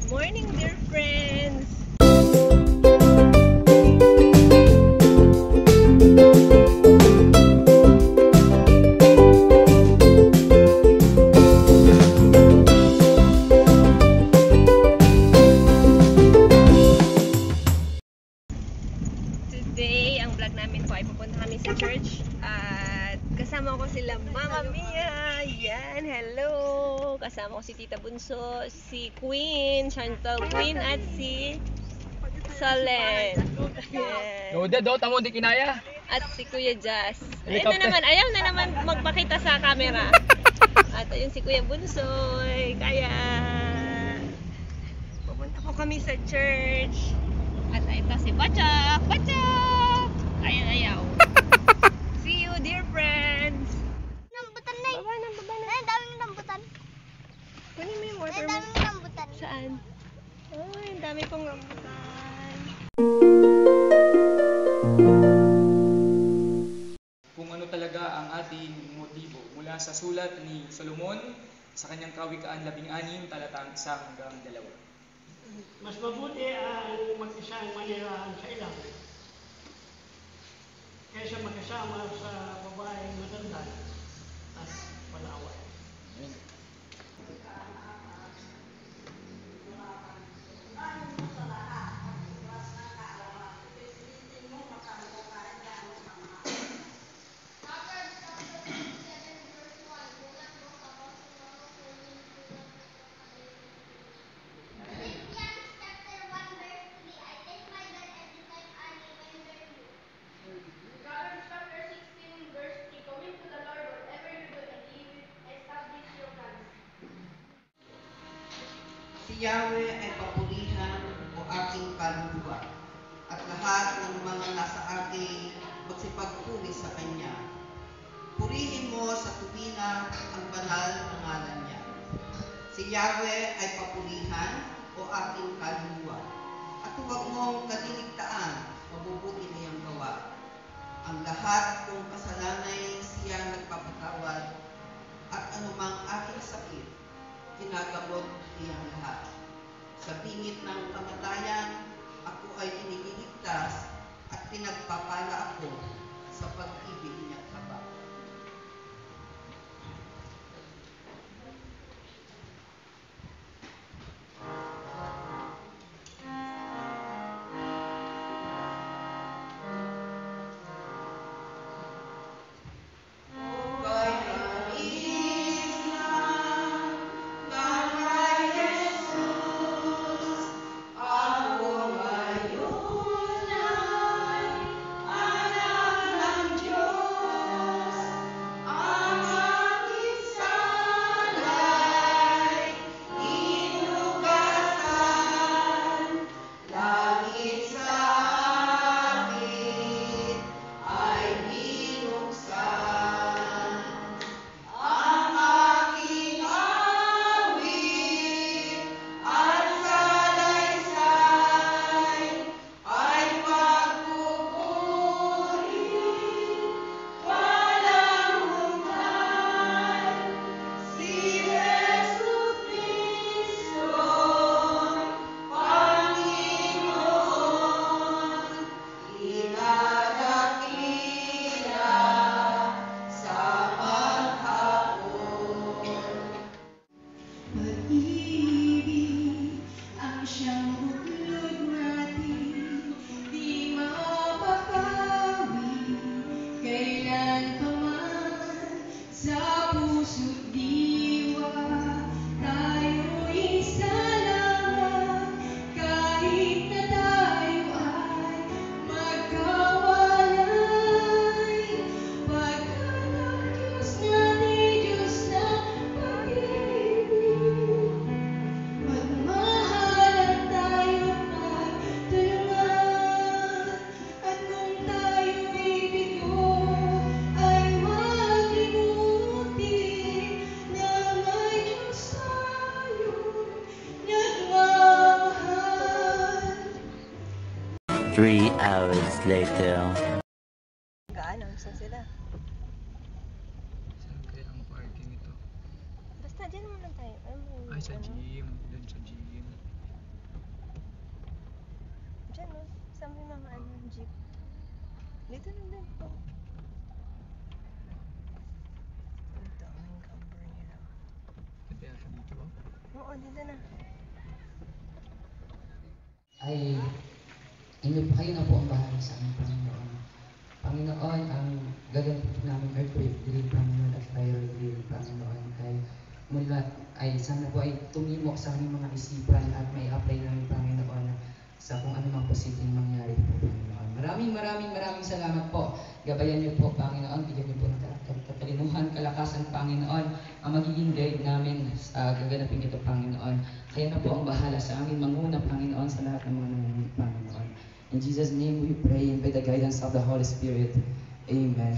morning, dear friends! Today, ang vlog namin po ay pupunta kami sa church at kasama ko sila Mama Mia. Yan, hello! Kasama ko si Tita Bunso, si Queen, Chantal Queen at si Solen. Yan. Loaded daw, tamo di kinaya. At si Kuya Jazz. Ayun na naman, ayaw na naman magpakita sa camera. At ayun si Kuya Bunsoy. Kaya pupunta po kami sa church. At ito si Bachak. Bachak! Ayan, ayaw. See you, dear friends. Rambutan na eh. Baba na, baba na. Ang daming rambutan. Kunin mo yung Ang water mo. daming rambutan. Saan? Oh, ang dami pong rambutan. Kung ano talaga ang ating motibo mula sa sulat ni Solomon sa kanyang Kawikaan 16, talatang 1 hanggang 2. Mas mabuti ang mag-isang manirahan sa ilang kaysa magkasama sa babaeng matanda at palaway. Si Yahweh ay papurihan o aking kaluluwa, at lahat ng mga nasa akin magsipagpuri sa Kanya. Purihin mo sa tuwina ang banal na ngalan niya. Si Yahweh ay papurihan o aking kaluluwa, at huwag mong kaliligtaan mabubuti niyang gawa. Ang lahat ng kasalanay siya nagpapatawad, at anumang aking sakit, ginagamot niyang lahat. Sa bingit ng kamatayan, ako ay iniligtas at pinagpapala ako sa pag-ibig niya habang. Three hours later. Gaan, saan sila? Saan kaya ang parking ito? Basta dyan naman lang tayo. Ay, sa gym. Doon sa gym. jeep. Dito na din. Oh. Ito ang camper nila. Oo, dito na. Ay kayo na po ang bahala sa aming Panginoon. Panginoon, ang gagawin po namin earthquake drilling, Panginoon, at fire drilling, Panginoon, ay sana po ay tumimok sa aming mga isipan at may apply namin, Panginoon, sa kung ano mang posibleng mangyari po, Panginoon. Maraming salamat po. Gabayan niyo po, Panginoon, bigyan niyo po ng katalinuhan, kalakasan, Panginoon, ang magiging guide namin sa gaganapin ito, Panginoon. Kaya na po ang bahala sa aming manguna, Panginoon, sa lahat ng mga nangungulit, Panginoon. In Jesus' name we pray, and by the guidance of the Holy Spirit. Amen.